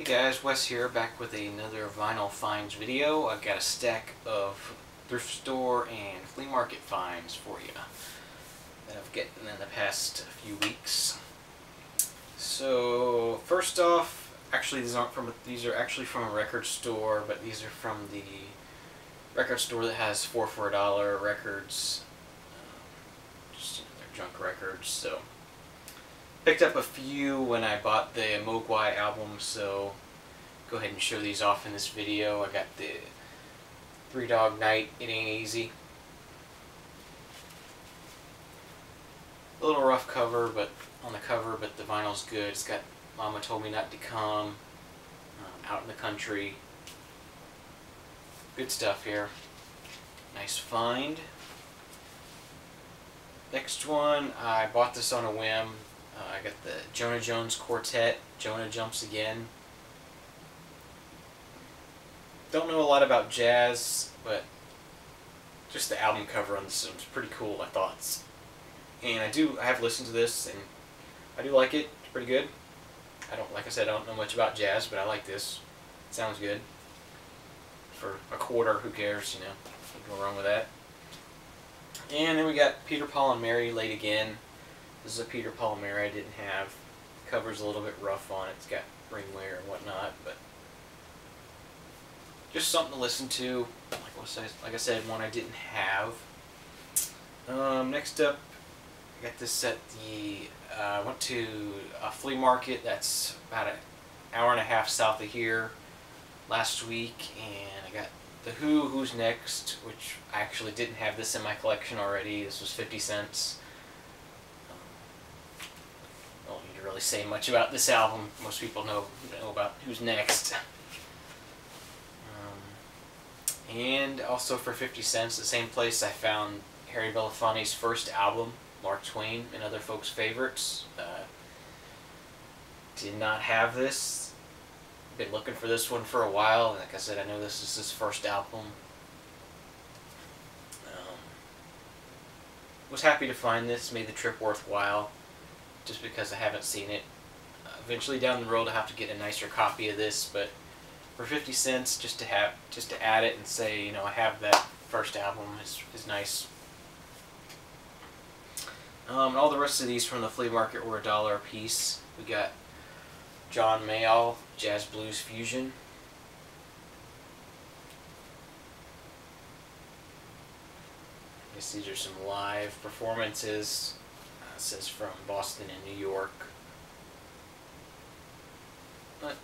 Hey guys, Wes here, back with another vinyl finds video. I've got a stack of thrift store and flea market finds for you that I've gotten in the past few weeks. So first off, actually these are actually from a record store, but these are from the record store that has 4 for $1 records. Just they're junk records. So picked up a few when I bought the Mogwai album, so go ahead and show these off in this video. I got the Three Dog Night, It Ain't Easy. A little rough cover, but on the cover, but the vinyl's good. It's got Mama Told Me Not to Come, Out in the Country. Good stuff here. Nice find. Next one, I bought this on a whim. I got the Jonah Jones Quartet, Jonah Jumps Again. Don't know a lot about jazz, but just the album cover on this is pretty cool, I thought. And I have listened to this, and I do like it. It's pretty good. Like I said, I don't know much about jazz, but I like this. It sounds good. For a quarter, who cares, you know? Can't go wrong with that. And then we got Peter, Paul, and Mary, Late Again. This is a Peter, Paul, and Mary I didn't have. The cover's a little bit rough on it. It's got ring wear and whatnot, but just something to listen to. Like I said, one I didn't have. Next up, I got this at the. I went to a flea market that's about an hour and a half south of here last week, and I got The Who, Who's Next, which I actually didn't have this in my collection already. This was 50 cents. I don't need to really say much about this album. Most people know about Who's Next. And also for 50 cents, the same place I found Harry Belafonte's first album, Mark Twain and Other Folks' Favorites. Did not have this. Been looking for this one for a while. Like I said, I know this is his first album. Was happy to find this. Made the trip worthwhile, just because I haven't seen it. Eventually down the road, I'll have to get a nicer copy of this, but for 50 cents, just to add it and say, you know, I have that first album is nice. All the rest of these from the flea market were $1 a piece. We got John Mayall, Jazz Blues Fusion. I guess these are some live performances. It says from Boston and New York. But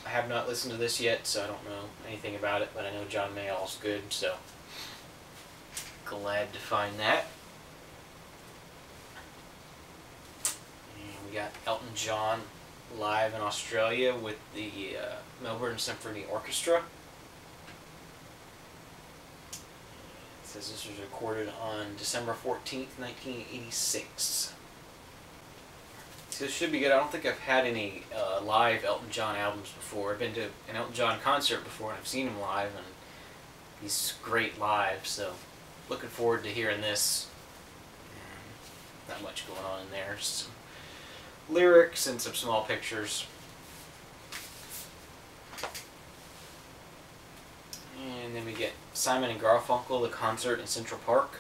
I have not listened to this yet, so I don't know anything about it, but I know John Mayall's good, so glad to find that. And we got Elton John live in Australia with the Melbourne Symphony Orchestra. It says this was recorded on December 14th, 1986. So this should be good. I don't think I've had any live Elton John albums before. I've been to an Elton John concert before and I've seen him live, and he's great live, so looking forward to hearing this. Not much going on in there. Just some lyrics and some small pictures. And then we get Simon and Garfunkel, The Concert in Central Park.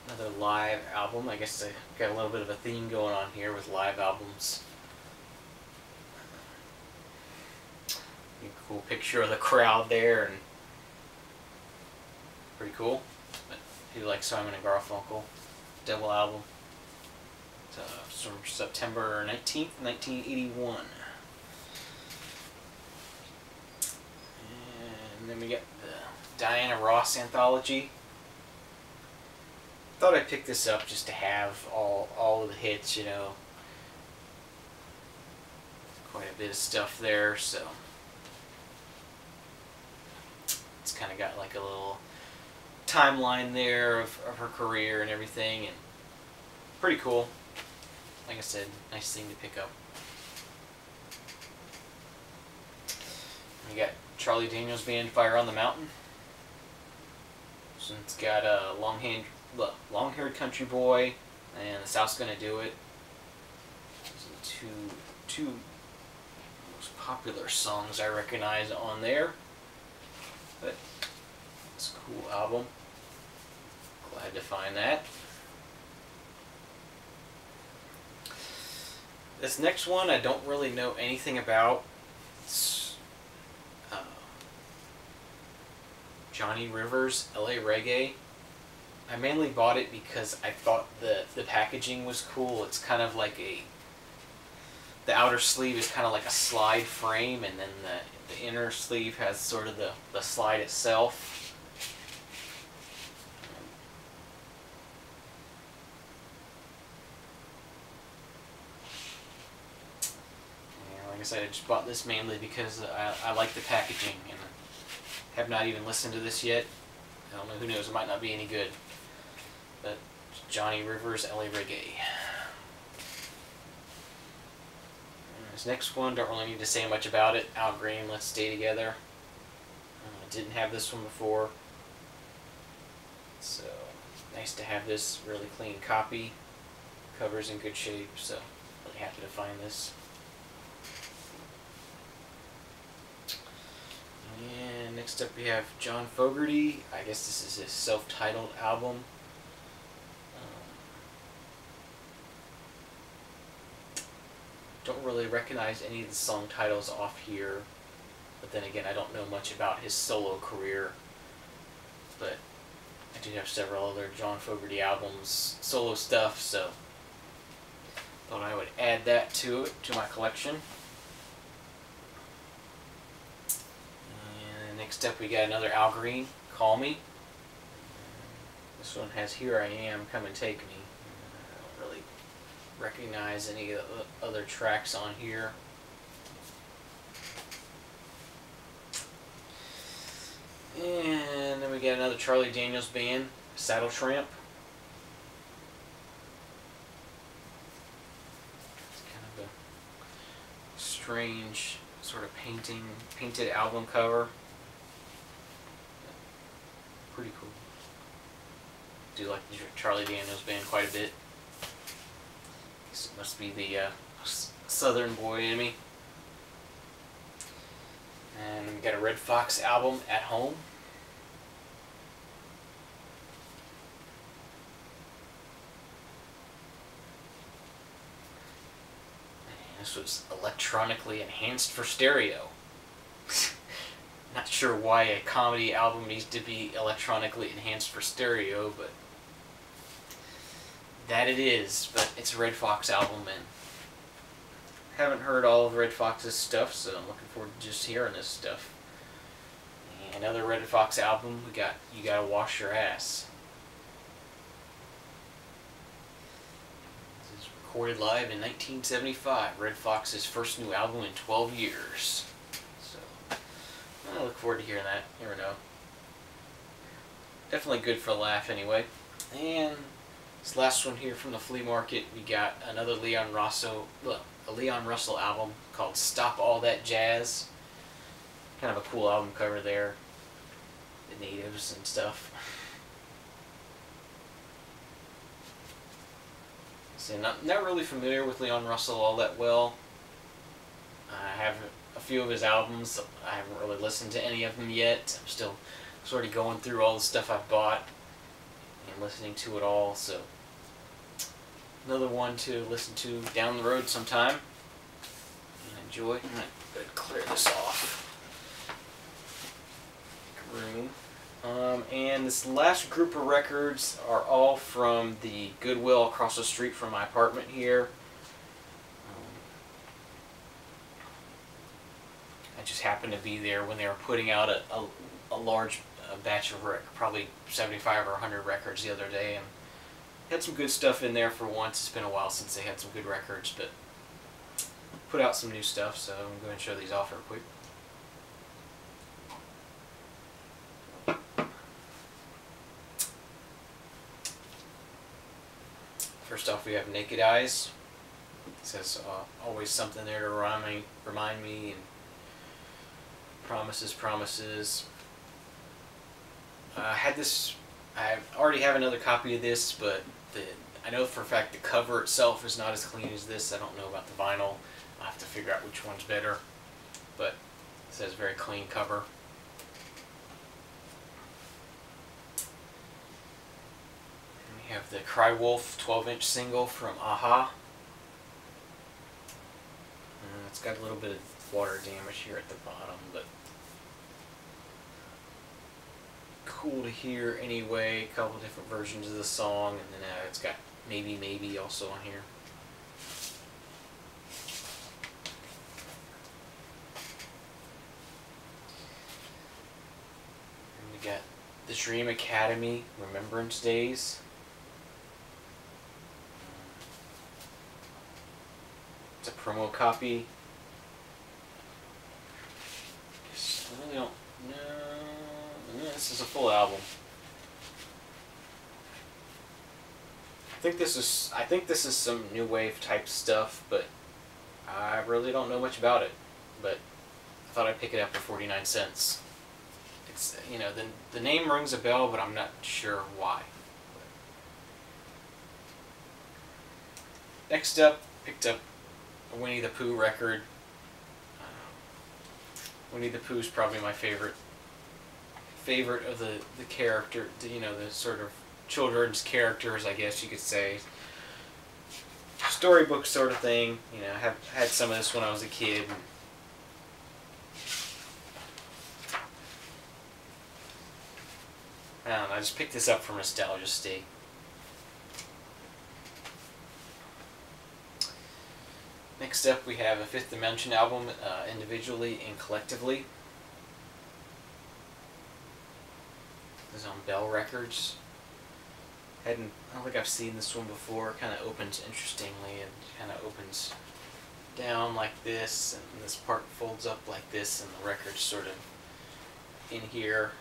Another live album. I guess I got a little bit of a theme going on here with live albums. A cool picture of the crowd there, and pretty cool. But if you like Simon and Garfunkel, double album. It's from September 19th, 1981. And then we got the Diana Ross anthology. Thought I'd pick this up just to have all of the hits, you know. Quite a bit of stuff there, so it's kind of got like a little timeline there of her career and everything, and pretty cool. Like I said, nice thing to pick up. We got Charlie Daniels Band, Fire on the Mountain. So it's got a long-haired country boy, and the South's Gonna Do It. Two most popular songs I recognize on there. But it's a cool album. Glad to find that. This next one I don't really know anything about. It's Johnny Rivers, LA Reggae. I mainly bought it because I thought the packaging was cool. It's kind of like the outer sleeve is kind of like a slide frame, and then the inner sleeve has sort of the slide itself. And like I said, I just bought this mainly because I like the packaging, and have not even listened to this yet. I don't know, who knows, it might not be any good. But Johnny Rivers, LA Reggae. This next one, don't really need to say much about it. Al Green, Let's Stay Together. Didn't have this one before. So, nice to have this really clean copy. Cover's in good shape, so really happy to find this. And next up we have John Fogerty. I guess this is his self-titled album. Don't really recognize any of the song titles off here, but then again, I don't know much about his solo career. But I do have several other John Fogerty albums, solo stuff, so thought I would add that to my collection. And next up, we got another Al Green, Call Me. This one has Here I Am, Come and Take Me. I don't really recognize any of the other tracks on here. And then we got another Charlie Daniels Band, Saddle Tramp. It's kind of a strange sort of painted album cover. Pretty cool. Do like the Charlie Daniels Band quite a bit. Guess it must be the Southern boy in me. And we got a Red Fox album, At Home. And this was electronically enhanced for stereo. Not sure why a comedy album needs to be electronically enhanced for stereo, but that it is. But it's a Red Fox album, and haven't heard all of Red Fox's stuff, so I'm looking forward to just hearing this stuff. And another Red Fox album, we got You Gotta Wash Your Ass. This is recorded live in 1975, Red Fox's first new album in 12 years. So, I look forward to hearing that. You never know. Definitely good for a laugh anyway. And this last one here from the flea market, we got another Leon Russell album called Stop All That Jazz. Kind of a cool album cover there. The natives and stuff. So not really familiar with Leon Russell all that well. I have a few of his albums. I haven't really listened to any of them yet. I'm still sort of going through all the stuff I've bought and listening to it all, so another one to listen to down the road sometime and enjoy. I'm going to clear this off. Room. And this last group of records are all from the Goodwill across the street from my apartment here. I just happened to be there when they were putting out a large batch of probably 75 or 100 records the other day, and had some good stuff in there for once. It's been a while since they had some good records, but put out some new stuff, so I'm going to show these off real quick. First off, we have Naked Eyes. It says always something there to remind me, and promises. I already have another copy of this, but I know for a fact the cover itself is not as clean as this. I don't know about the vinyl. I'll have to figure out which one's better. but it says very clean cover. And we have the Cry Wolf 12-inch single from Aha. And it's got a little bit of water damage here at the bottom, but cool to hear anyway. A couple different versions of the song, and then it's got Maybe Maybe also on here. And we got the Dream Academy Remembrance Days. It's a promo copy. I really don't know. This is a full album. I think this is some new wave type stuff, but I really don't know much about it. But I thought I'd pick it up for 49 cents. It's, you know, the name rings a bell, but I'm not sure why. Next up, picked up a Winnie the Pooh record. Winnie the Pooh's probably my favorite of the character, you know, the sort of children's characters, I guess you could say. Storybook sort of thing. You know, I have had some of this when I was a kid. I don't know, I just picked this up for nostalgia's sake. Next up, we have a Fifth Dimension album, Individually and Collectively. This is on Bell Records. I don't think I've seen this one before. It kind of opens interestingly, and kind of opens down like this, and this part folds up like this, and the record's sort of in here.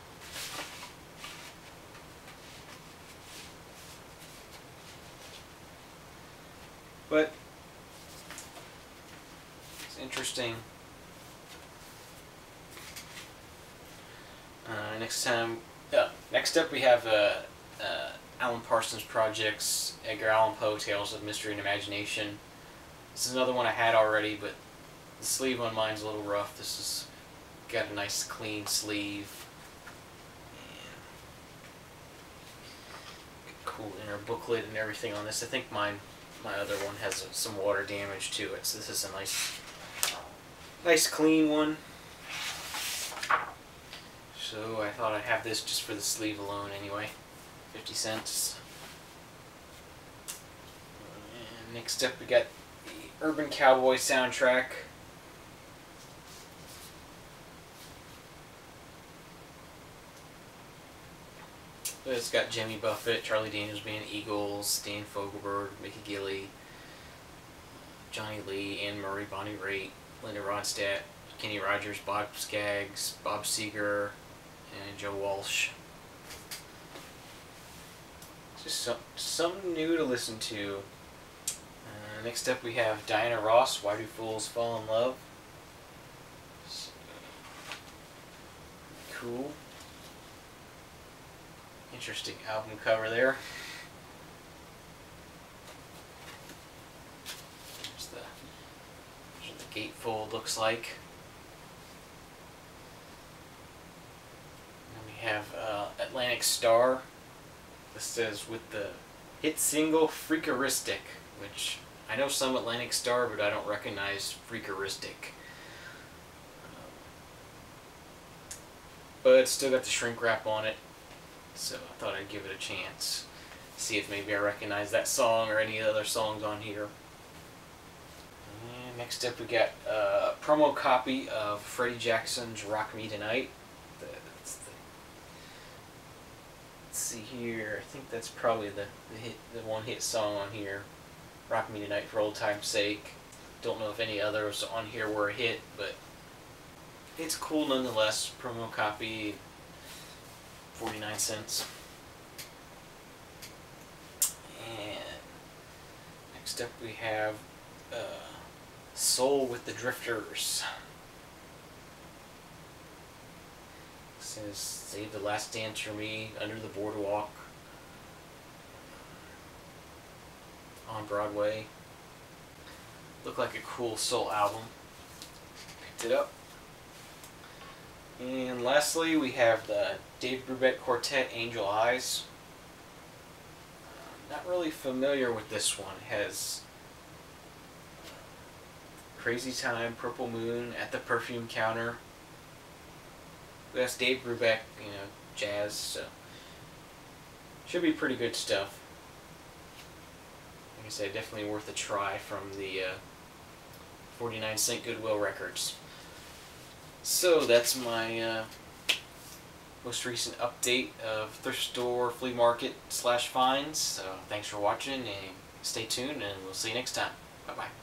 But it's interesting. Next up we have Alan Parsons Project's Edgar Allan Poe Tales of Mystery and Imagination. This is another one I had already, but the sleeve on mine's a little rough. This has got a nice clean sleeve. Cool inner booklet and everything on this. I think my other one has some water damage to it, so this is a nice clean one. So I thought I'd have this just for the sleeve alone anyway. 50 cents. And next up we got the Urban Cowboy soundtrack. It's got Jimmy Buffett, Charlie Daniels Band, Eagles, Dan Fogelberg, Mickey Gilley, Johnny Lee, Anne Murray, Bonnie Raitt, Linda Ronstadt, Kenny Rogers, Bob Skaggs, Bob Seger, and Joe Walsh. Just something new to listen to. Next up we have Diana Ross, Why Do Fools Fall in Love? Cool. Interesting album cover there. There's what the gatefold looks like. And then we have Atlantic Starr. This says with the hit single Freakaristic, which I know some Atlantic Starr, but I don't recognize Freakaristic. But it's still got the shrink wrap on it, so I thought I'd give it a chance. See if maybe I recognize that song or any other songs on here. And next up we got a promo copy of Freddie Jackson's Rock Me Tonight. Let's see here, I think that's probably the one hit song on here. Rock Me Tonight for old time's sake. Don't know if any others on here were a hit, but it's cool nonetheless. Promo copy, 49 cents. And next up we have Soul with the Drifters. It says, Save the Last Dance for Me, Under the Boardwalk, on Broadway. Looked like a cool soul album. Picked it up. And lastly, we have the Dave Brubeck Quartet Angel Eyes. Not really familiar with this one. It has Crazy Time, Purple Moon, At the Perfume Counter. That's Dave Brubeck, jazz, so should be pretty good stuff. Like I said, definitely worth a try from the 49 Cent Goodwill Records. So that's my most recent update of thrift store, flea market / finds. So thanks for watching, and stay tuned, and we'll see you next time. Bye bye.